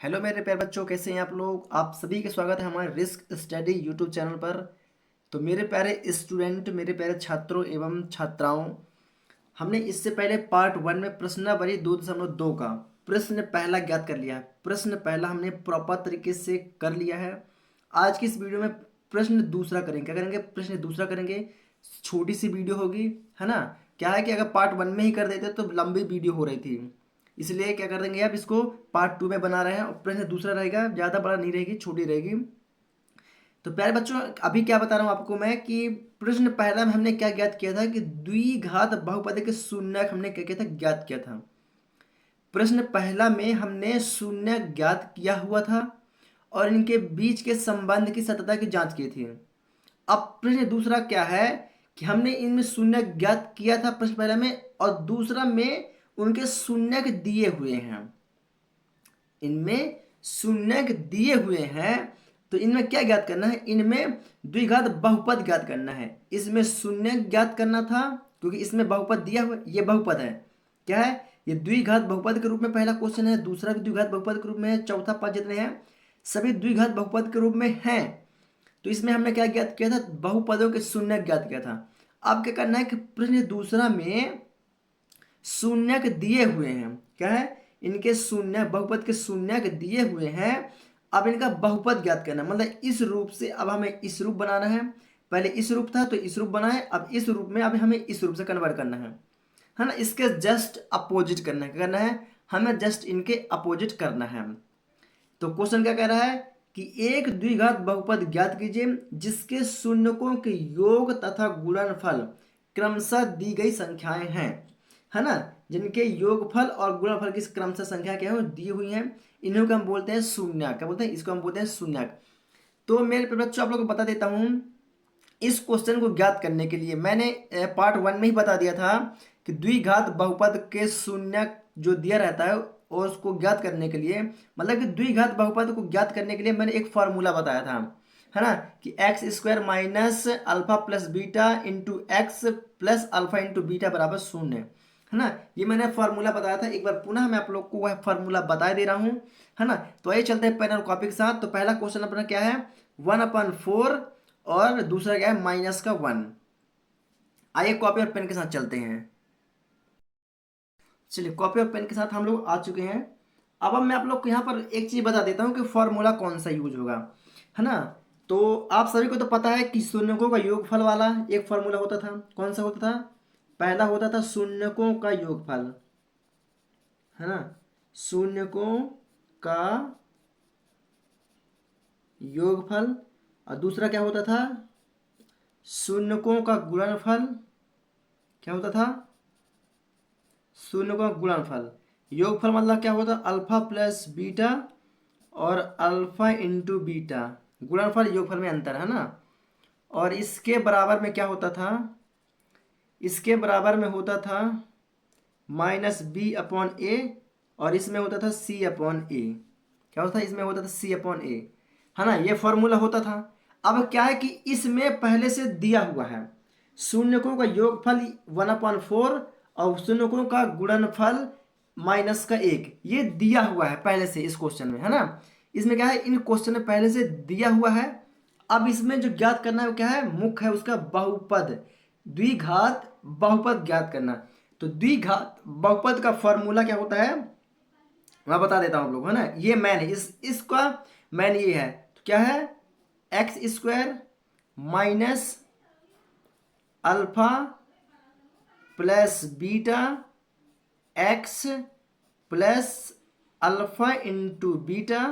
Hello मेरे प्यारे बच्चों, कैसे हैं आप लोग। आप सभी का स्वागत है हमारे रिस्क स्टडी यूट्यूब चैनल पर। तो मेरे प्यारे स्टूडेंट, मेरे प्यारे छात्रों एवं छात्राओं, हमने इससे पहले पार्ट 1 में प्रश्नावली 2.2 का प्रश्न पहला ज्ञात कर लिया है। प्रश्न पहला हमने प्रॉपर तरीके से कर लिया है। आज की इस वीडियो में प्रश्न दूसरा करेंगे। क्या करेंगे? प्रश्न दूसरा करेंगे। छोटी सी वीडियो होगी, है ना। क्या है कि अगर पार्ट 1 में ही कर देते तो लंबी वीडियो हो रही थी, इसलिए क्या कर देंगे, अब इसको पार्ट 2 में बना रहे हैं और प्रश्न दूसरा रहेगा, ज़्यादा बड़ा नहीं रहेगी, छोटी रहेगी। तो प्यारे बच्चों, अभी क्या बता रहा हूँ आपको मैं कि प्रश्न पहला में हमने क्या ज्ञात किया था कि द्विघात बहुपद के शून्यक हमने क्या किया था, ज्ञात किया था। प्रश्न पहला में हमने शून्य ज्ञात किया हुआ था और इनके बीच के संबंध की सतत की जांच की थी। अब प्रश्न दूसरा क्या है कि हमने इनमें शून्य ज्ञात किया था प्रश्न पहला में, और दूसरा में उनके शून्यक दिए हुए हैं। इनमें शून्यक दिए हुए हैं, तो इनमें क्या ज्ञात करना है, इनमें द्विघात बहुपद ज्ञात करना है। इसमें शून्य ज्ञात करना था क्योंकि इसमें बहुपद दिया हुआ, ये बहुपद है। क्या है? ये द्विघात बहुपद के रूप में पहला क्वेश्चन है, दूसरा भी द्विघात बहुपद के रूप में है, चौथा पांच जितने हैं सभी द्विघात बहुपद के रूप में हैं। तो इसमें हमने क्या ज्ञात किया था, बहुपदों के शून्य ज्ञात किया था। अब क्या करना है कि प्रश्न दूसरा में शून्यक दिए हुए हैं। क्या है? इनके शून्य, बहुपद के शून्यक दिए हुए हैं। अब इनका बहुपद ज्ञात करना, मतलब इस रूप से अब हमें इस रूप बनाना है। पहले इस रूप था तो इस रूप बना है, अब इस रूप में अब हमें इस रूप से कन्वर्ट करना है ना। इसके जस्ट अपोजिट करना है। क्या करना है? हमें जस्ट इनके अपोजिट करना है। तो क्वेश्चन क्या कह रहा है कि एक द्विघात बहुपद ज्ञात कीजिए जिसके शून्यकों के योग तथा गुणनफल क्रमशः दी गई संख्याएं हैं, है ना। जिनके योगफल और गुणनफल की क्रमशः संख्या क्या है, वो दी हुई हैं। इन्हीं को हम बोलते हैं शून्यक। क्या बोलते हैं? इसको हम बोलते हैं शून्यक। तो मेरे प्यारे बच्चों, आप लोगों को बता देता हूँ, इस क्वेश्चन को ज्ञात करने के लिए मैंने पार्ट 1 में ही बता दिया था कि द्विघात बहुपद के शून्य जो दिया रहता है और उसको ज्ञात करने के लिए, मतलब कि द्विघात बहुपद को ज्ञात करने के लिए मैंने एक फॉर्मूला बताया था, है ना, कि x square minus alpha plus beta into x plus alpha into beta बराबर शून्य, है ना। ये मैंने फॉर्मूला बताया था। एक बार पुनः मैं आप लोग को वह फॉर्मूला बता दे रहा हूँ, है ना। तो आइए चलते हैं पेन और कॉपी के साथ। तो पहला क्वेश्चन अपना क्या है, 1/4 और दूसरा क्या है, -1। आइए कॉपी और पेन के साथ चलते हैं। चलिए, कॉपी और पेन के साथ हम लोग आ चुके हैं। अब मैं आप लोग को यहाँ पर एक चीज बता देता हूँ कि फॉर्मूला कौन सा यूज होगा, है ना। तो आप सभी को तो पता है कि शून्यकों का योगफल वाला एक फॉर्मूला होता था। कौन सा होता था? पहला होता था शून्यकों का योगफल, है ना। शून्यकों का योगफल। और दूसरा क्या होता था? शून्यकों का गुणनफल। क्या होता था? शून्य का गुणनफल। योगफल मतलब क्या होता है? अल्फा प्लस बीटा और अल्फा इंटू बीटा। गुणनफल योगफल में अंतर है ना। और इसके बराबर में क्या होता था? इसके बराबर में होता था -b/a और इसमें होता था c/a। क्या होता था? इसमें होता था c/a, है ना। ये फॉर्मूला होता था। अब क्या है कि इसमें पहले से दिया हुआ है शून्यकों का योगफल 1/4 और शून्यकों का गुणनफल -1। ये दिया हुआ है पहले से इस क्वेश्चन में, है ना। इसमें क्या है, इन क्वेश्चन में पहले से दिया हुआ है। अब इसमें जो ज्ञात करना है वो क्या है, मुख्य है उसका बहुपद, द्विघात बहुपद ज्ञात करना। तो द्विघात बहुपद का फॉर्मूला क्या होता है मैं बता देता हूँ आप लोग, है ना। ये मैन है, इसका मैन ये है। तो क्या है, x square minus alpha plus beta x plus alpha into beta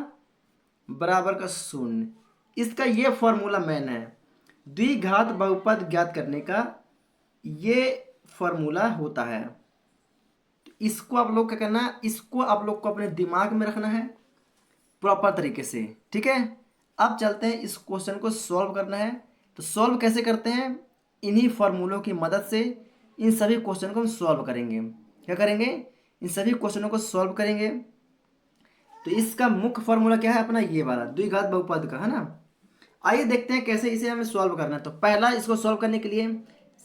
बराबर का शून्य। इसका ये फॉर्मूला मैन है। द्विघात बहुपद ज्ञात करने का ये फॉर्मूला होता है। तो इसको आप लोग क्या करना है, इसको आप लोग को अपने दिमाग में रखना है प्रॉपर तरीके से, ठीक है। अब चलते हैं, इस क्वेश्चन को सॉल्व करना है। तो सॉल्व कैसे करते हैं, इन्हीं फॉर्मूलों की मदद से इन सभी क्वेश्चन को हम सॉल्व करेंगे। क्या करेंगे? इन सभी क्वेश्चनों को सॉल्व करेंगे। तो इसका मुख्य फॉर्मूला क्या है अपना, ये वाला द्विघात बहुपद का, है ना। आइए देखते हैं कैसे इसे हमें सॉल्व करना है। तो पहला, इसको सॉल्व करने के लिए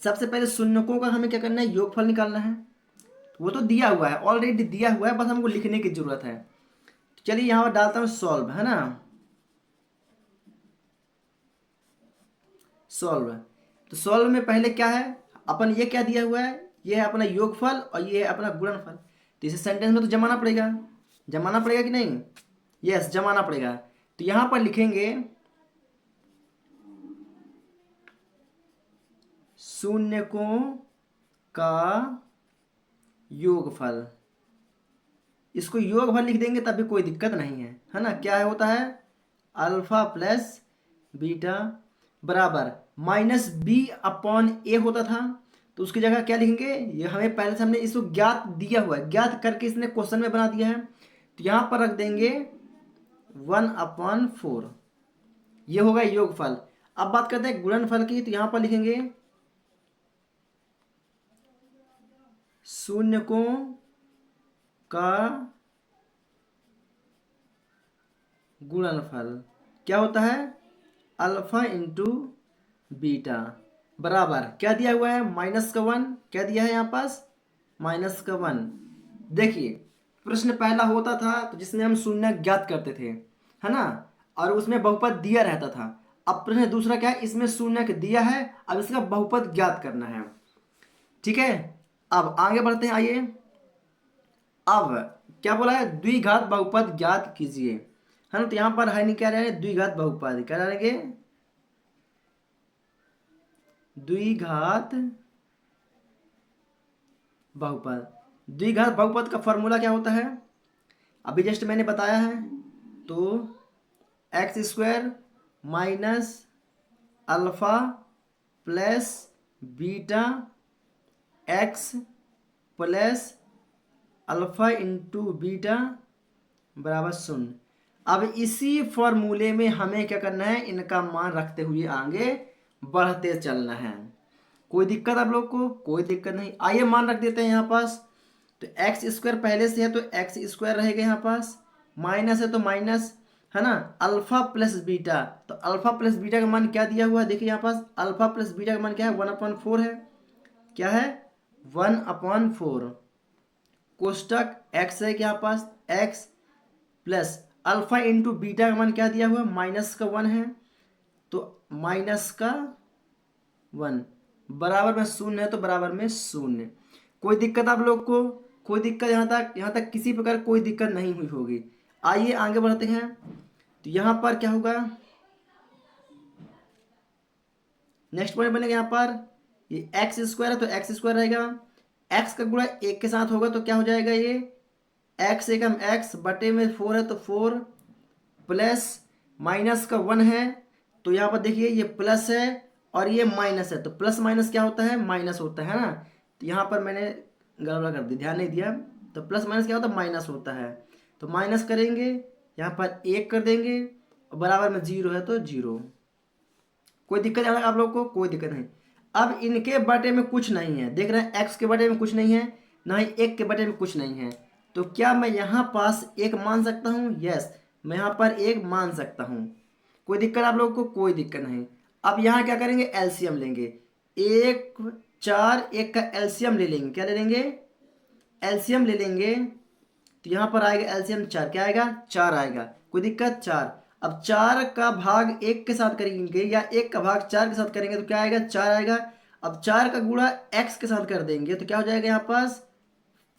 सबसे पहले शून्यकों का हमें क्या करना है, योगफल निकालना है। वो तो दिया हुआ है, ऑलरेडी दिया हुआ है, बस हमको लिखने की जरूरत है। चलिए यहाँ पर डालता हूँ सॉल्व, है ना, सॉल्व। तो सॉल्व में पहले क्या है, अपन ये क्या दिया हुआ है, ये है अपना योगफल और ये है अपना गुणनफल। तो इसे सेंटेंस में तो जमाना पड़ेगा, जमाना पड़ेगा कि नहीं, यस जमाना पड़ेगा। तो यहाँ पर लिखेंगे शून्यकों का योगफल, इसको योगफल लिख देंगे तब भी कोई दिक्कत नहीं है ना। क्या है होता है, अल्फा प्लस बीटा बराबर माइनस बी अपॉन ए होता था, तो उसकी जगह क्या लिखेंगे, ये हमें पहले से हमने इसको ज्ञात दिया हुआ है, ज्ञात करके इसने क्वेश्चन में बना दिया है, तो यहाँ पर रख देंगे 1/4, ये होगा योगफल। अब बात करते हैं गुणनफल की, तो यहाँ पर लिखेंगे शून्यकों का गुणनफल क्या होता है, अल्फा इंटू बीटा बराबर क्या दिया हुआ है, -1, क्या दिया है यहाँ पास, -1। देखिए प्रश्न पहला होता था तो जिसमें हम शून्य ज्ञात करते थे, है ना, और उसमें बहुपद दिया रहता था। अब प्रश्न दूसरा क्या है, इसमें शून्य दिया है, अब इसका बहुपद ज्ञात करना है, ठीक है। अब आगे बढ़ते हैं, आइए। अब क्या बोला है, द्विघात बहुपद ज्ञात कीजिए, है ना। तो यहाँ पर है नहीं, क्या रहे द्विघात बहुपद, क्या रहेंगे, द्विघात बहुपद। द्विघात बहुपद का फॉर्मूला क्या होता है, अभी जस्ट मैंने बताया है। तो x² minus alpha plus beta x plus alpha into beta बराबर 0। अब इसी फॉर्मूले में हमें क्या करना है, इनका मान रखते हुए आगे बढ़ते चलना है। कोई दिक्कत आप लोग को, कोई दिक्कत नहीं। आइए मान रख देते हैं यहाँ पास। तो x² पहले से है तो x² रहेगा यहाँ पास, माइनस है तो माइनस, है ना, अल्फा प्लस बीटा। तो अल्फा प्लस बीटा का मान क्या दिया हुआ है, देखिए यहाँ पास अल्फा प्लस बीटा का मान क्या है, 1/4 है, क्या है 1/4। कोष्टक x है यहाँ पास, x plus alpha into beta का मान क्या दिया हुआ है, -1 है, तो -1 बराबर में 0 है, तो बराबर में 0। कोई दिक्कत आप लोग को, कोई दिक्कत, यहाँ तक किसी प्रकार कोई दिक्कत नहीं हुई होगी। आइए आगे बढ़ते हैं। तो यहाँ पर क्या होगा, नेक्स्ट पॉइंट बनेगा यहाँ पर, ये x² है तो x² रहेगा, x का गुणा 1 के साथ होगा तो क्या हो जाएगा, ये x एकम x बटे में 4 है तो 4 प्लस माइनस का 1 है, तो यहाँ पर देखिए ये प्लस है और ये माइनस है, तो प्लस माइनस क्या होता है, माइनस होता है ना। तो यहाँ पर मैंने गड़बड़ा कर दी, ध्यान नहीं दिया। तो प्लस माइनस क्या होता है, माइनस होता है, तो माइनस करेंगे, यहाँ पर 1 कर देंगे और बराबर में 0 है तो 0। कोई दिक्कत है आप लोग को, कोई दिक्कत नहीं। अब इनके बटे में कुछ नहीं है, देख रहे हैं x के बटे में कुछ नहीं है, ना ही 1 के बटे में कुछ नहीं है, तो क्या मैं यहाँ पास 1 मान सकता हूँ, यस मैं यहाँ पर 1 मान सकता हूँ। कोई दिक्कत आप लोग को, कोई दिक्कत नहीं। अब यहाँ क्या करेंगे, एलसीएम लेंगे, 1 4 1 का एलसीएम ले लेंगे, क्या ले लेंगे, एलसीएम ले लेंगे। तो यहाँ पर आएगा एलसीएम 4, क्या आएगा 4 आएगा, कोई दिक्कत 4। अब 4 का भाग 1 के साथ करेंगे या 1 का भाग 4 के साथ करेंगे तो क्या आएगा, 4 आएगा। अब 4 का गुणा x के साथ कर देंगे तो क्या हो जाएगा, यहाँ पास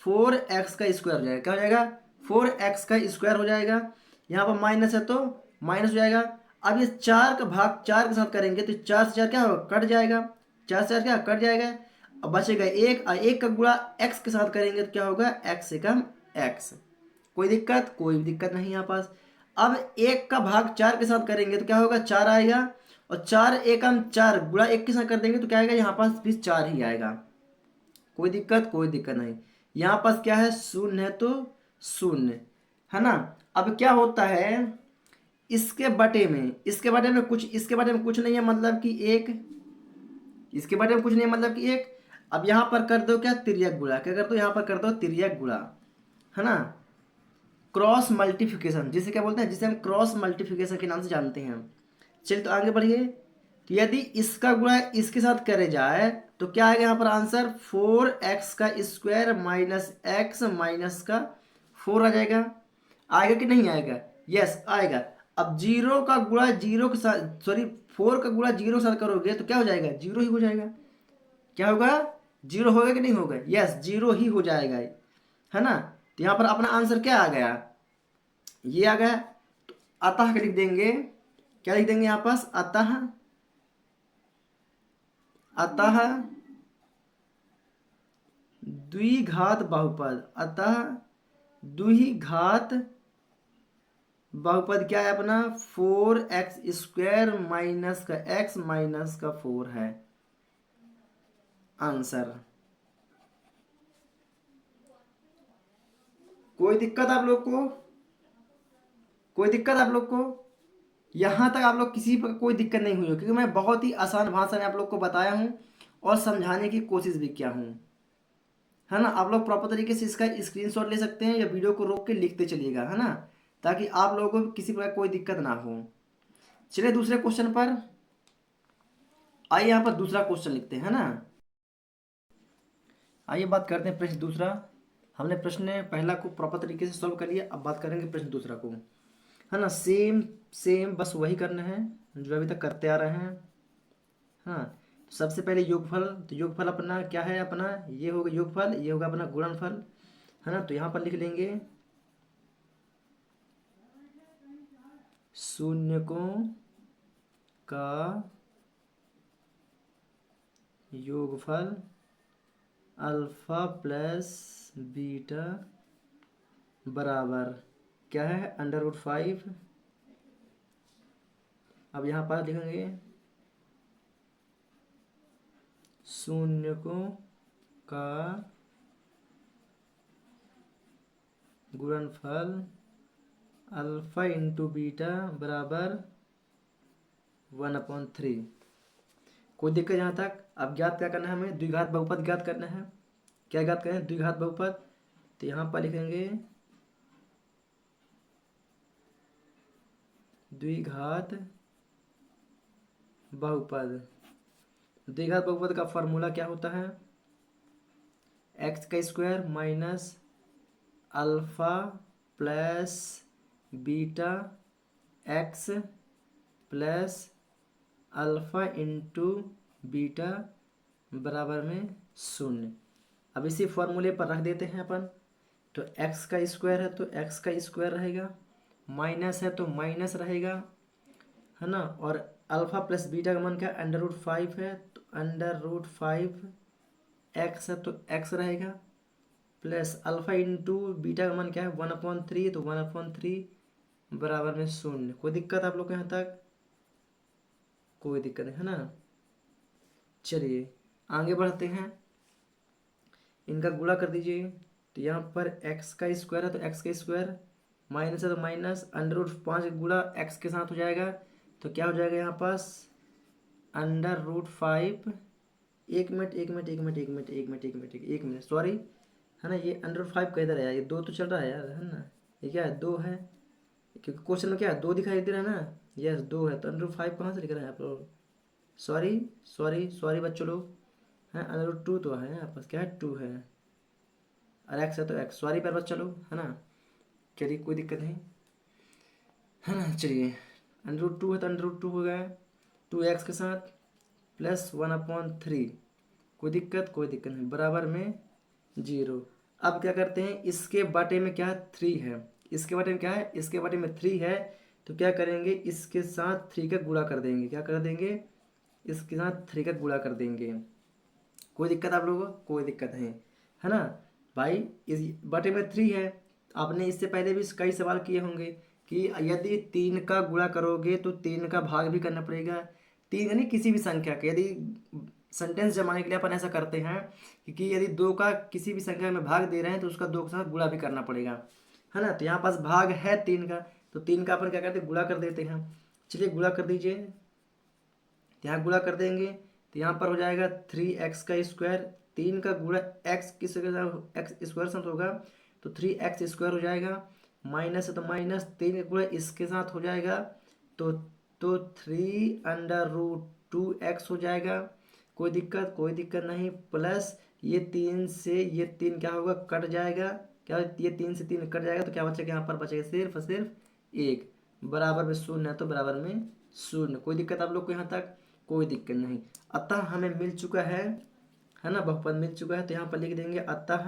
4x का स्क्वायर हो जाएगा, क्या हो जाएगा 4x का स्क्वायर हो जाएगा। यहाँ पर माइनस है तो माइनस हो जाएगा। अब ये 4 का भाग 4 के साथ करेंगे तो 4 से 4 क्या होगा, कट जाएगा, 4 से 4 क्या कट जाएगा। अब बचेगा 1 और 1 का गुणा x के साथ करेंगे तो क्या होगा, x एकम x। कोई दिक्कत, कोई दिक्कत नहीं यहाँ पास। अब 1 का भाग 4 के साथ करेंगे तो क्या होगा, 4 आएगा, और 4 एकम 4 गुणा 1 के साथ कर देंगे तो क्या आएगा, यहाँ पास भी 4 ही आएगा। कोई दिक्कत, कोई दिक्कत नहीं। यहाँ पास क्या है, 0 है तो 0, है ना। अब क्या होता है, इसके बटे में, इसके बटे में कुछ, इसके बटे में कुछ नहीं है मतलब कि 1, इसके बटे में कुछ नहीं है मतलब कि 1। अब यहाँ पर कर दो क्या, तिर्यक गुणा, क्या कर दो, यहाँ पर कर दो तिर्यक गुणा, है ना, क्रॉस मल्टीप्लिकेशन जिसे क्या बोलते हैं, जिसे हम क्रॉस मल्टीप्लिकेशन के नाम से जानते हैं। चलिए तो आगे बढ़िए। तो यदि इसका गुणा इसके साथ करे जाए तो क्या आएगा यहाँ पर आंसर, 4x का स्क्वायर माइनस x माइनस का 4 आ जाएगा। आएगा कि नहीं आएगा? यस आएगा। अब जीरो का गुणा जीरो के साथ, सॉरी 4 का गुणा जीरो के साथ करोगे तो क्या हो जाएगा? जीरो ही हो जाएगा। क्या होगा? जीरो होगा कि नहीं होगा? यस जीरो ही हो जाएगा, है ना। तो यहाँ पर अपना आंसर क्या आ गया? ये आ गया। तो अतः का लिख देंगे, क्या लिख देंगे यहाँ पास? अतः, अतः द्विघात बहुपद, अतः द्विघात बहुपद क्या है अपना? 4x² माइनस का x माइनस का 4 है आंसर। कोई दिक्कत आप लोग को? कोई दिक्कत आप लोग को? यहां तक आप लोग किसी पर कोई दिक्कत नहीं हुई हो, क्योंकि मैं बहुत ही आसान भाषा में आप लोग को बताया हूं और समझाने की कोशिश भी किया हूं, है ना। आप लोग प्रॉपर तरीके से इसका स्क्रीनशॉट ले सकते हैं या वीडियो को रोक के लिखते चलिएगा, है ना, ताकि आप लोगों को किसी प्रकार कोई दिक्कत ना हो। चलिए दूसरे क्वेश्चन पर आइए, यहाँ पर दूसरा क्वेश्चन लिखते हैं, है ना। आइए बात करते हैं प्रश्न दूसरा। हमने प्रश्न पहला को प्रॉपर तरीके से सॉल्व कर लिया, अब बात करेंगे प्रश्न दूसरा को, है ना। सेम सेम बस वही करना है जो अभी तक करते आ रहे हैं। हाँ, तो सबसे पहले योगफल, तो योगफल अपना क्या है? अपना ये होगा योगफल, ये होगा अपना गुणनफल, है ना। तो यहाँ पर लिख लेंगे शून्यकों का योगफल अल्फा प्लस बीटा बराबर क्या है? √5। अब यहाँ पर लिखेंगे शून्यकों का गुणनफल अल्फा इंटू बीटा बराबर 1/3। कोई दिक्कत यहाँ तक? अब ज्ञात क्या करना है हमें? द्विघात बहुपद ज्ञात करना है। क्या ज्ञात करें? द्विघात बहुपद। तो यहाँ पर लिखेंगे द्विघात बहुपद। द्विघात बहुपद का फॉर्मूला क्या होता है? x² minus alpha plus beta x plus alpha into beta बराबर में 0। अब इसी फॉर्मूले पर रख देते हैं अपन। तो x² है तो x² रहेगा, माइनस है तो माइनस रहेगा, है ना। और अल्फा प्लस बीटा का मान क्या? √5 है तो √5 x है तो x रहेगा, प्लस अल्फा इंटू बीटा का मान क्या है? 1/3, तो 1/3 बराबर में 0। कोई दिक्कत आप लोग को यहाँ तक? कोई दिक्कत नहीं, है ना। चलिए आगे बढ़ते हैं, इनका गुणा कर दीजिए। तो यहाँ पर x² है तो x² माइनस है तो माइनस, √5 गुणा x के साथ हो जाएगा तो क्या हो जाएगा यहाँ पास? √5। एक मिनट एक मिनट एक मिनट एक मिनट एक मिनट एक मिनट एक मिनट सॉरी, है ना। ये √5 का इधर है यार, ये 2 तो चल रहा है यार, है ना। ये क्या है? 2 है, क्योंकि क्वेश्चन में क्या है? 2 दिखाई दे रहा है ना। यस 2 है तो √5 कहाँ से लिख रहे हैं आप लोग? सॉरी सॉरी सॉरी बच्चों लोग, हैं √2 तो है यहाँ पास, क्या है? 2 है, और x है तो x। सॉरी पर बच्चा लोग, है ना। चलिए कोई दिक्कत नहीं, है ना। चलिए √2 है तो √2 हो गया 2x के साथ प्लस 1/3। कोई दिक्कत? कोई दिक्कत नहीं, बराबर में 0। अब क्या करते हैं? इसके बाटे में क्या है? 3 है। इसके बाटे में क्या है? इसके बाटे में 3 है। तो क्या करेंगे? इसके साथ 3 का गुणा कर देंगे। क्या कर देंगे? इसके साथ 3 का गुणा कर देंगे। कोई दिक्कत आप लोगों को? कोई दिक्कत नहीं, है ना भाई। इस बटे में 3 है। आपने इससे पहले भी कई सवाल किए होंगे कि यदि 3 का गुणा करोगे तो 3 का भाग भी करना पड़ेगा। 3 यानी किसी भी संख्या के, यदि सेंटेंस जमाने के लिए अपन ऐसा करते हैं क्योंकि यदि 2 का किसी भी संख्या में भाग दे रहे हैं तो उसका 2 के साथ गुणा भी करना पड़ेगा, है ना। तो यहाँ पास भाग है 3 का, तो 3 का अपन क्या करते हैं? गुणा कर देते हैं। चलिए गुणा कर दीजिए। यहाँ गुणा कर देंगे तो यहाँ पर हो जाएगा 3x²। 3 का गुणा x x² साथ होगा तो 3x² हो जाएगा, माइनस है तो माइनस, 3 का गुणा इसके साथ हो जाएगा तो 3√2x हो जाएगा। कोई दिक्कत नहीं, प्लस ये 3 से ये 3 क्या होगा? कट जाएगा। क्या, ये 3 से 3 कट जाएगा तो क्या बचेगा, यहाँ पर बचेगा सिर्फ और सिर्फ 1, बराबर में 0 है तो बराबर में 0। कोई दिक्कत आप लोग को यहाँ तक? कोई दिक्कत नहीं। अतः हमें मिल चुका है ना, बहुपद मिल चुका है, तो यहाँ पर लिख देंगे अतः,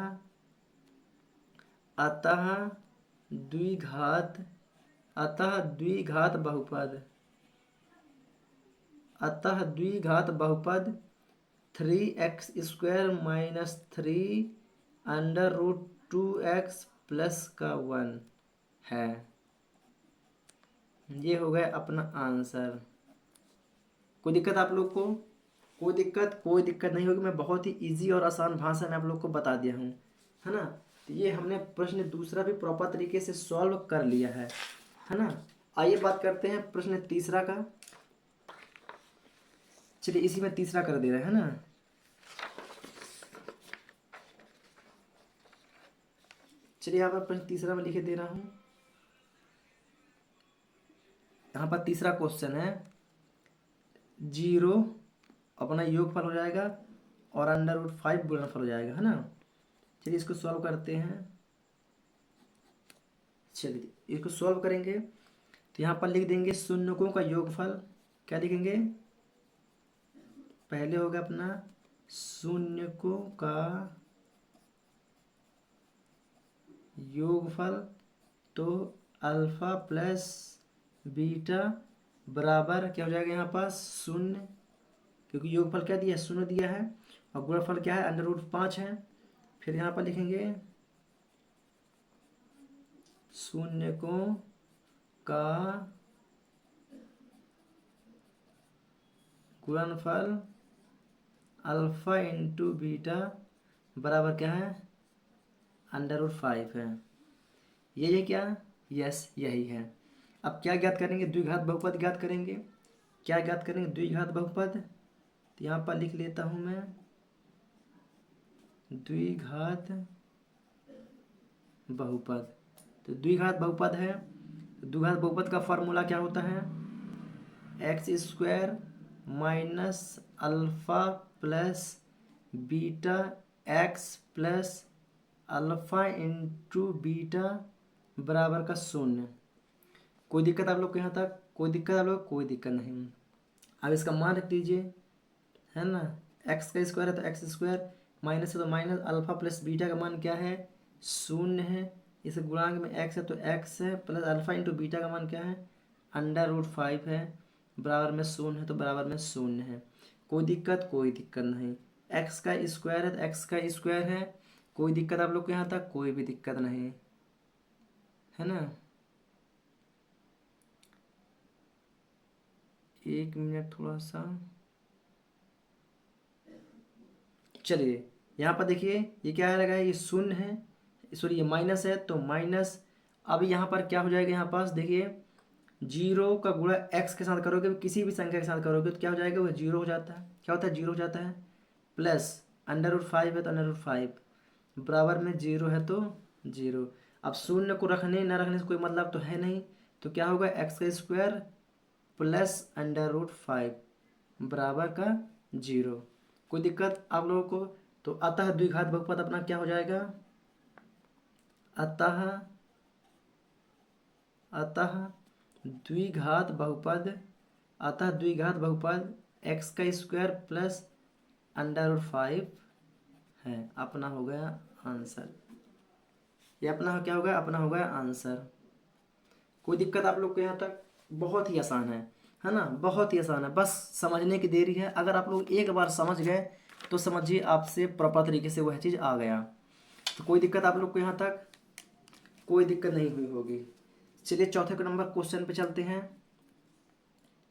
अतः द्विघात, अतः द्विघात बहुपद, अतः द्विघात बहुपद 3x² minus 3 under root 2x plus का 1 है। ये हो गया अपना आंसर। कोई दिक्कत आप लोग को? कोई दिक्कत? कोई दिक्कत नहीं होगी। मैं बहुत ही इजी और आसान भाषा में आप लोग को बता दिया हूँ, है ना। तो ये हमने प्रश्न दूसरा भी प्रॉपर तरीके से सॉल्व कर लिया है ना। आइए बात करते हैं प्रश्न तीसरा का। चलिए इसी में तीसरा कर दे रहे हैं ना। चलिए यहाँ पर प्रश्न तीसरा में लिखे दे रहा हूँ। यहाँ पर तीसरा क्वेश्चन है, 0 अपना योगफल हो जाएगा और अंडर रूट 5 गुणनफल हो जाएगा, है ना। चलिए इसको सॉल्व करते हैं। चलिए इसको सॉल्व करेंगे तो यहाँ पर लिख देंगे शून्यकों का योगफल। क्या लिखेंगे? पहले होगा अपना शून्यकों का योगफल, तो अल्फा प्लस बीटा बराबर क्या हो जाएगा यहाँ पास 0, क्योंकि योगफल क्या दिया है, 0 दिया है, और गुणनफल क्या है, अंडर रूट 5 है। फिर यहाँ पर लिखेंगे शून्यकों का गुणनफल अल्फा इंटू बीटा बराबर क्या है, अंडर रूट 5 है। ये है क्या? यस यही है। अब क्या ज्ञात करेंगे? द्विघात बहुपद ज्ञात करेंगे। क्या ज्ञात करेंगे? द्विघात बहुपद। तो यहाँ पर लिख लेता हूँ मैं द्विघात बहुपद। तो द्विघात बहुपद है, द्विघात बहुपद का फॉर्मूला क्या होता है, x² minus alpha plus beta x plus alpha into beta बराबर का 0। कोई दिक्कत आप लोग को यहाँ तक? कोई दिक्कत आप लोग? कोई दिक्कत नहीं। अब इसका मान रख दीजिए, है ना। x का स्क्वायर है तो x² माइनस है तो माइनस, अल्फा प्लस बीटा का मान क्या है, 0 है। इस गुणांक में x है तो x है, प्लस अल्फा इंटू बीटा का मान क्या है, अंडर रूट 5 है, बराबर में 0 है तो बराबर में 0 है। कोई दिक्कत? कोई दिक्कत नहीं। x का स्क्वायर है तो x का स्क्वायर है। कोई दिक्कत आप लोग को यहाँ तक? कोई भी दिक्कत नहीं, है ना। 1 मिनट थोड़ा सा। चलिए यहाँ पर देखिए ये क्या लगा है, ये 0 है, सॉरी ये माइनस है तो माइनस। अब यहाँ पर क्या हो जाएगा, यहाँ पास देखिए 0 का गुणा x के साथ करोगे, किसी भी संख्या के साथ करोगे तो क्या हो जाएगा, वो 0 हो जाता है। क्या होता है? 0 हो जाता है। प्लस अंडर रूट 5 है तो अंडर रूट 5 बराबर में 0 है तो 0। अब 0 को रखने ना रखने से कोई मतलब तो है नहीं, तो क्या होगा, x का स्क्वायर प्लस अंडर रूट 5 बराबर का 0। कोई दिक्कत आप लोगों को? तो अतः द्विघात बहुपद अपना क्या हो जाएगा, अतः अतः द्विघात बहुपद, अतः द्विघात बहुपद x का स्क्वायर प्लस अंडर रूट 5 है। अपना हो गया आंसर। ये अपना क्या हो गया, अपना हो गया आंसर। कोई दिक्कत आप लोग को यहाँ तक? बहुत ही आसान है ना, बहुत ही आसान है, बस समझने की देरी है। अगर आप लोग एक बार समझ गए तो समझिए आपसे प्रॉपर तरीके से वह चीज़ आ गया। तो कोई दिक्कत आप लोग को यहाँ तक? कोई दिक्कत नहीं हुई होगी। चलिए चौथे नंबर क्वेश्चन पे चलते हैं।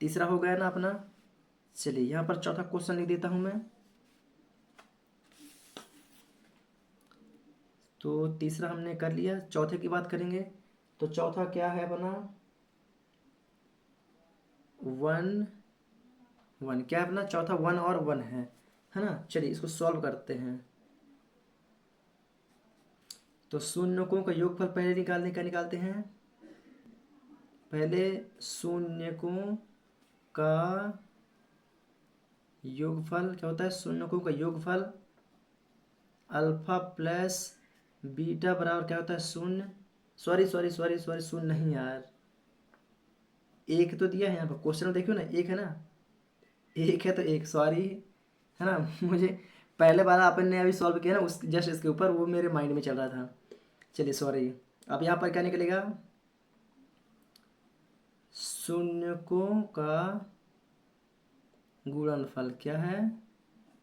तीसरा हो गया ना अपना। चलिए यहाँ पर चौथा क्वेश्चन लिख देता हूँ मैं। तो तीसरा हमने कर लिया, चौथे की बात करेंगे। तो चौथा क्या है अपना, 1 1 क्या है अपना, चौथा 1 और 1 है ना। चलिए इसको सॉल्व करते हैं। तो शून्यकों का योगफल पहले निकालने का निकालते हैं। पहले शून्यकों का योगफल क्या होता है, शून्यकों का योगफल अल्फा प्लस बीटा बराबर क्या होता है शून्य, सॉरी सॉरी सॉरी सॉरी शून्य नहीं यार, एक तो दिया है यहाँ पर क्वेश्चन में, देखियो ना एक है ना, एक है तो एक, सॉरी है ना मुझे पहले वाला अपन ने अभी सॉल्व किया ना उस जस्ट इसके ऊपर, वो मेरे माइंड में चल रहा था, चलिए सॉरी। अब यहाँ पर क्या निकलेगा, शून्यकों का गुणनफल क्या है,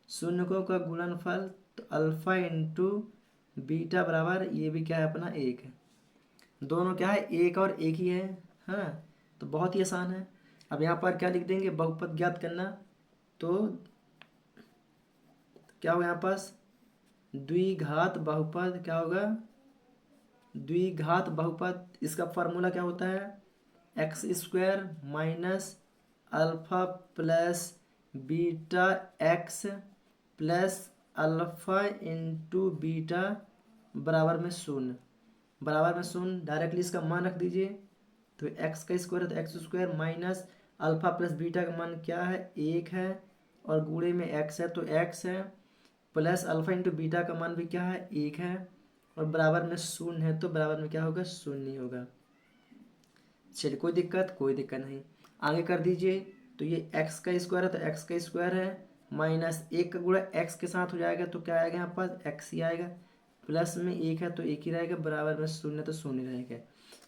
शून्यकों का गुणनफल, तो अल्फा इंटू बीटा बराबर ये भी क्या है अपना एक है, दोनों क्या है एक और एक ही है, हाँ तो बहुत ही आसान है। अब यहाँ पर क्या लिख देंगे, बहुपद ज्ञात करना, तो क्या होगा यहाँ पास, द्विघात बहुपद क्या होगा, द्विघात बहुपद, इसका फॉर्मूला क्या होता है, x square minus alpha plus beta x plus alpha into beta बराबर में शून्य, बराबर में शून्य, डायरेक्टली इसका मान रख दीजिए, तो एक्स का स्क्वायर है तो x square minus alpha plus beta का मान क्या है एक है, और गुणे में एक्स है तो एक्स है, प्लस अल्फा इंटू बीटा का मान भी क्या है एक है, और बराबर में शून्य है तो बराबर में क्या होगा शून्य ही होगा। चलिए कोई दिक्कत, कोई दिक्कत नहीं, आगे कर दीजिए। तो ये एक्स का स्क्वायर है तो एक्स का स्क्वायर है माइनस एक का गुणा एक्स के साथ हो जाएगा तो क्या आएगा यहाँ पास एक्स ही आएगा, प्लस में एक है तो एक ही रहेगा, बराबर में शून्य तो शून्य रहेगा।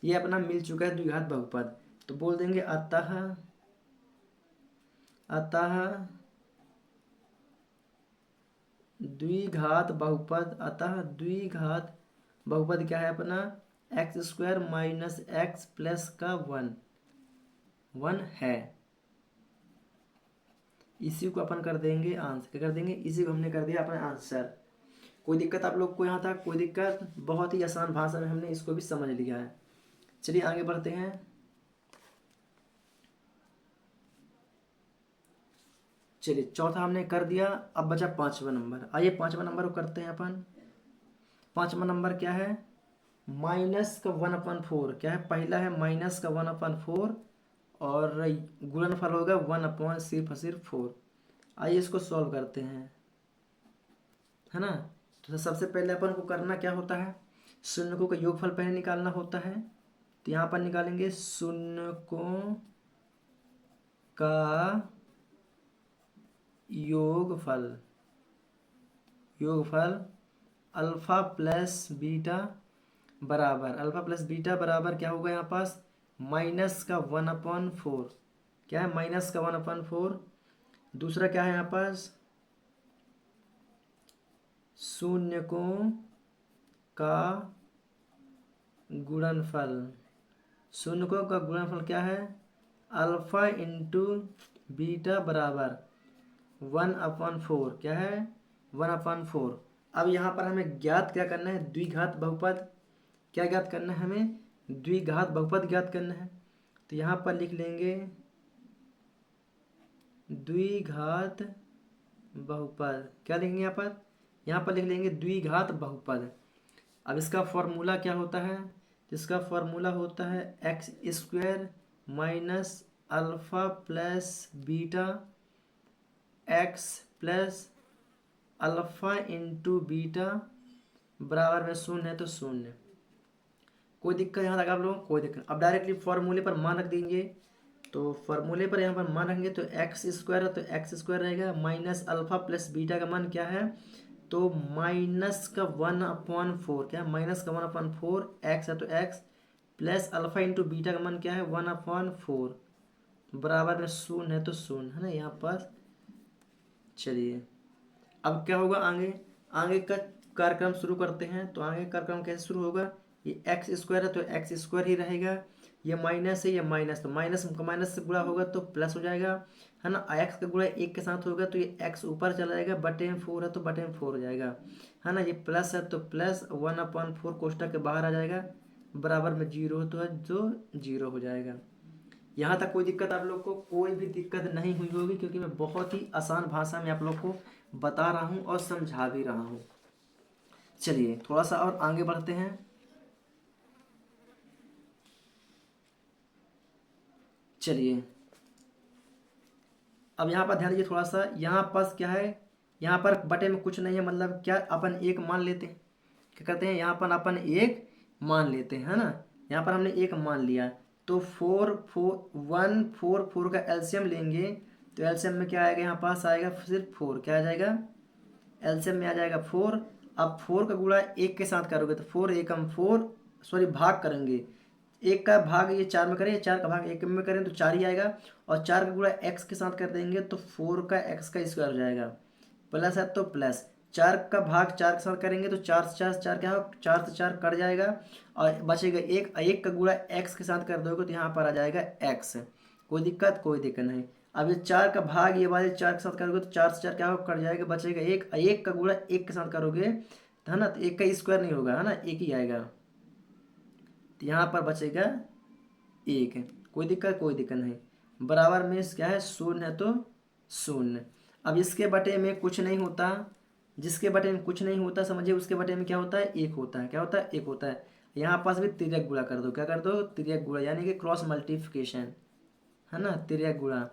ये अपना मिल चुका है द्विघात बहुपद, तो बोल देंगे अतः, अतः द्विघात बहुपद, अतः द्विघात बहुपद क्या है अपना, x square minus x plus का वन, वन है, इसी को अपन कर देंगे आंसर, क्या कर देंगे, इसी को हमने कर दिया अपना आंसर। कोई दिक्कत आप लोग को यहाँ तक, कोई दिक्कत, बहुत ही आसान भाषा में हमने इसको भी समझ लिया है। चलिए आगे बढ़ते हैं। चलिए चौथा हमने कर दिया, अब बचा पांचवा नंबर, आइए पांचवा नंबर को करते हैं अपन। पांचवा नंबर क्या है, माइनस का 1/4, क्या है पहला है माइनस का 1/4 और गुणनफल होगा 1/4। आइए इसको सॉल्व करते हैं, है ना। तो सबसे पहले अपन को करना क्या होता है, शून्यकों का योगफल पहले निकालना होता है, तो यहाँ पर निकालेंगे शून्यकों का योगफल, योगफल अल्फा प्लस बीटा बराबर, अल्फा प्लस बीटा बराबर क्या होगा यहाँ पास, माइनस का 1/4, क्या है माइनस का 1/4, दूसरा क्या है यहाँ पास, शून्यकों का गुणनफल, शून्यकों का गुणनफल क्या है, अल्फा इंटू बीटा बराबर 1/4, क्या है 1/4। अब यहाँ पर हमें ज्ञात क्या करना है, द्विघात बहुपद, क्या ज्ञात करना है हमें, द्विघात बहुपद ज्ञात करना है, तो यहाँ पर लिख लेंगे द्विघात बहुपद, क्या लिखेंगे यहाँ पर लिख लेंगे द्विघात बहुपद। अब इसका फॉर्मूला क्या होता है, इसका फॉर्मूला होता है x square minus alpha plus beta x plus alpha into beta बराबर में शून्य है तो शून्य। कोई दिक्कत यहाँ तक आप लोगों को, कोई दिक्कत। अब डायरेक्टली फॉर्मूले पर मान रख देंगे, तो फॉर्मूले पर यहाँ पर मान रखेंगे तो एक्स स्क्वायर है तो एक्स स्क्वायर रहेगा माइनस अल्फा प्लस बीटा का मान क्या है, तो माइनस का 1/4, क्या है माइनस का 1/4, एक्स है तो x plus alpha into beta का मान क्या है 1/4 बराबर में शून्य है तो शून्य, है ना यहाँ पर। चलिए अब क्या होगा आगे, आगे का कार्यक्रम शुरू करते हैं। तो आगे कार्यक्रम कैसे शुरू होगा, ये एक्स स्क्वायर है तो एक्स स्क्वायर ही रहेगा, ये माइनस है ये माइनस, तो माइनस का माइनस से गुणा होगा तो प्लस हो जाएगा, है ना। एक्स का गुणा एक के साथ होगा तो ये एक्स ऊपर चला जाएगा, बटे में 4 है तो बटे में 4 हो जाएगा, है ना। ये प्लस है तो प्लस 1/4 कोष्टक के बाहर आ जाएगा, बराबर में 0 तो है जो 0 हो जाएगा। यहाँ तक कोई दिक्कत आप लोग को, कोई भी दिक्कत नहीं हुई होगी, क्योंकि मैं बहुत ही आसान भाषा में आप लोग को बता रहा हूँ और समझा भी रहा हूँ। चलिए थोड़ा सा और आगे बढ़ते हैं। चलिए अब यहाँ पर ध्यान दीजिए थोड़ा सा, यहाँ पास क्या है, यहाँ पर बटे में कुछ नहीं है, मतलब क्या अपन एक मान लेते हैं, क्या करते हैं, यहाँ पर अपन एक मान लेते हैं, है ना। यहाँ पर हमने एक मान लिया, तो 4 का एलसीएम लेंगे, तो एलसीएम में क्या आएगा, यहाँ पास आएगा सिर्फ 4, क्या आ जाएगा, एलसीएम में आ जाएगा 4। अब 4 का गुणा एक के साथ करोगे तो 4 एकम 4, सॉरी भाग करेंगे, एक का भाग ये 4 में करें, 4 का भाग एक में करें तो 4 ही आएगा, और 4 का गुणा एक्स के साथ कर देंगे तो 4 का एक्स का स्क्वायर हो जाएगा, प्लस है तो प्लस, 4 का भाग 4 के साथ करेंगे तो 4 से 4 4 क्या हो, 4 से 4 कट जाएगा, और बचेगा एक का गुणा एक्स के साथ कर दोगे तो यहाँ पर आ जाएगा एक्स। कोई दिक्कत, कोई दिक्कत नहीं। अब ये 4 का भाग ये वाले 4 के साथ करोगे तो 4 से 4 क्या हो, कट जाएगा, बचेगा एक का गुणा एक के साथ करोगे तो है ना, तो एक का स्क्वायर नहीं होगा, है ना, एक ही आएगा, तो यहाँ पर बचेगा एक। कोई दिक्कत, कोई दिक्कत नहीं। बराबर में क्या है, शून्य है तो शून्य। अब इसके बटे में कुछ नहीं होता, जिसके बटे में कुछ नहीं होता समझिए उसके बटे में क्या होता है, एक होता है, क्या होता है, एक होता है। यहाँ पास भी तिर्यक गुणा कर दो, क्या कर दो, तिर्यक गुणा, यानी कि क्रॉस मल्टीप्लिकेशन, है ना, तिर्यक गुणा।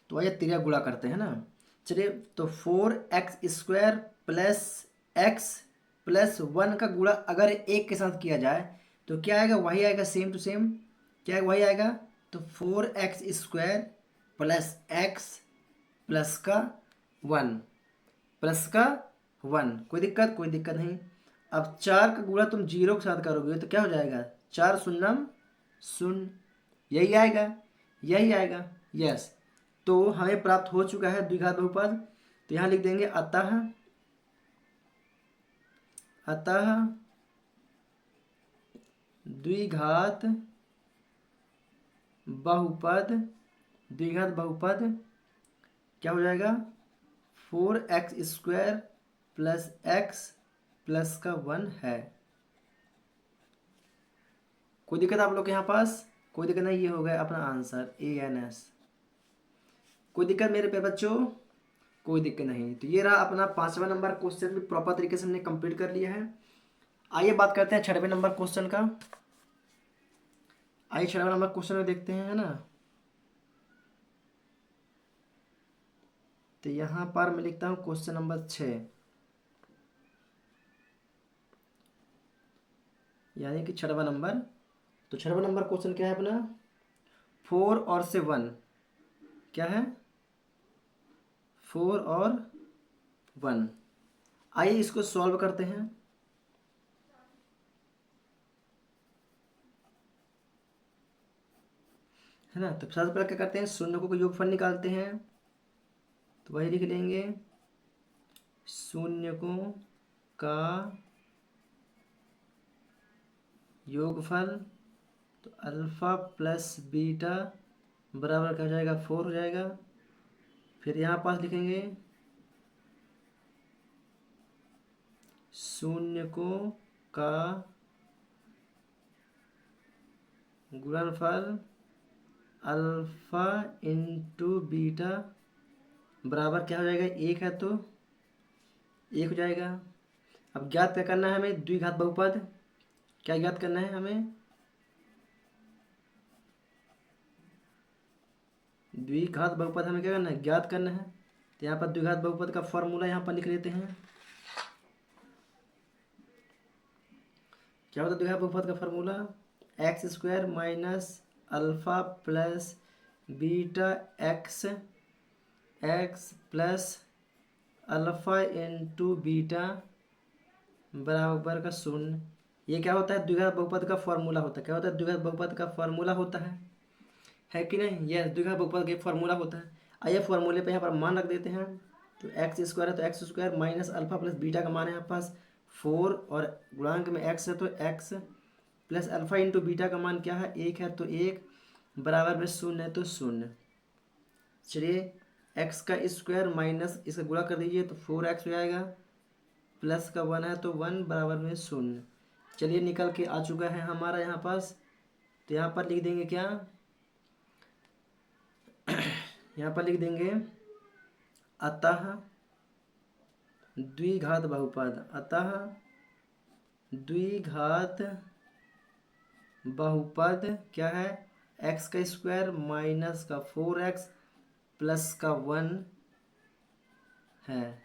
तो आइए तिर्यक गुणा करते हैं ना। चलिए, तो 4x² प्लस एक्स प्लस 1 का गुणा अगर एक के साथ किया जाए तो क्या आएगा, वही आएगा, सेम टू सेम, क्या वही आएगा। तो 4x² प्लस एक्स प्लस का 1 प्लस का 1, कोई दिक्कत, कोई दिक्कत नहीं। अब 4 का गुणा तुम 0 के साथ करोगे तो क्या हो जाएगा, 4 शून्यम शून्य, यही आएगा, यही आएगा, यस। तो हमें प्राप्त हो चुका है द्विघात बहुपद, तो यहाँ लिख देंगे अतः, अतः द्विघात बहुपद, द्विघात बहुपद क्या हो जाएगा, 4x² प्लस एक्स प्लस का 1 है। कोई दिक्कत आप लोग के यहाँ पास, कोई दिक्कत नहीं, ये हो गया अपना आंसर ANS। कोई दिक्कत मेरे पे बच्चों, कोई दिक्कत नहीं। तो ये रहा अपना 5वां नंबर क्वेश्चन भी प्रॉपर तरीके से हमने कंप्लीट कर लिया है। आइए बात करते हैं 6वें नंबर क्वेश्चन का। आइए 6वां नंबर क्वेश्चन में देखते हैं, है ना। तो यहाँ पर मैं लिखता हूँ क्वेश्चन नंबर 6, यानी कि 6वां नंबर। तो 6वां नंबर क्वेश्चन क्या है अपना, 4 और से 1, क्या है, 4 और 1। आइए इसको सॉल्व करते हैं, है ना। तो सबसे पहले क्या करते हैं, शून्य को योगफल निकालते हैं, तो वही लिख लेंगे, शून्य को का योगफल, तो अल्फा प्लस बीटा बराबर क्या हो जाएगा, 4 हो जाएगा। फिर यहाँ पास लिखेंगे शून्य को का गुणनफल अल्फा इंटू बीटा बराबर क्या हो जाएगा, एक है तो एक हो जाएगा। अब ज्ञात क्या करना है हमें, द्विघात बहुपद, क्या ज्ञात करना है हमें, द्विघात बहुपद हमें क्या करना है, ज्ञात करना है। तो यहाँ पर द्विघात बहुपद का फॉर्मूला यहाँ पर लिख लेते हैं। क्या होता है द्विघात बहुपद का formula, x² minus alpha plus beta x x plus alpha into beta बराबर का शून्य। ये क्या होता है, द्विघात बहुपद का फॉर्मूला होता है। क्या होता है, द्विघात बहुपद का फॉर्मूला होता है कि नहीं, यह द्विघात बहुपद का फॉर्मूला होता है। आइए फॉर्मूले पे यहाँ पर मान रख देते हैं। तो x² है तो x² minus alpha plus beta का मान है यहाँ पास 4, और गुणांक में x है तो x plus alpha into beta का मान क्या है, 1 है तो 1 बराबर में 0 है तो 0। चलिए x का स्क्वायर माइनस इसका गुणा कर दीजिए तो 4x हो जाएगा, प्लस का 1 है तो 1 बराबर में 0। चलिए निकल के आ चुका है हमारा यहाँ पास। तो यहाँ पर लिख देंगे क्या, यहाँ पर लिख देंगे अतः द्विघात बहुपद, अतः द्विघात बहुपद क्या है, x का स्क्वायर माइनस का 4x प्लस का 1 है।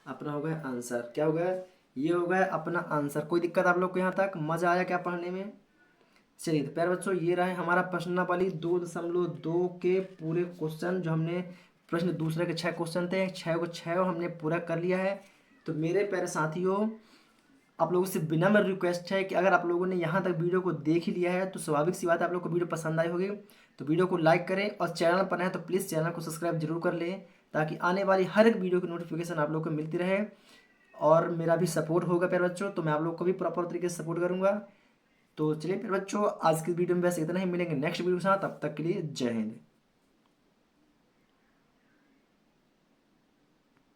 अपना हो गया आंसर। क्या हो गया? ये हो गया अपना आंसर। कोई दिक्कत आप लोग को यहाँ तक? मजा आया क्या पढ़ने में? चलिए तो प्यारे बच्चों, ये रहे हमारा प्रश्नावली 2.2 के पूरे क्वेश्चन, जो हमने प्रश्न दूसरे के 6 क्वेश्चन थे, 6 हमने पूरा कर लिया है। तो मेरे प्यारे साथियों, आप लोगों से विनम्र रिक्वेस्ट है कि अगर आप लोगों ने यहाँ तक वीडियो को देख ही लिया है तो स्वाभाविक सी बात है आप लोग को वीडियो पसंद आई होगी। तो वीडियो को लाइक करें और चैनल पर है तो प्लीज़ चैनल को सब्सक्राइब जरूर कर लें, ताकि आने वाली हर एक वीडियो की नोटिफिकेशन आप लोग को मिलती रहे और मेरा भी सपोर्ट होगा प्यारे बच्चों। तो मैं आप लोग को भी प्रॉपर तरीके से सपोर्ट करूँगा। तो चलिए प्यारे बच्चों, आज की वीडियो में बस इतना ही। मिलेंगे नेक्स्ट वीडियो के साथ, तब तक के लिए जय हिंद।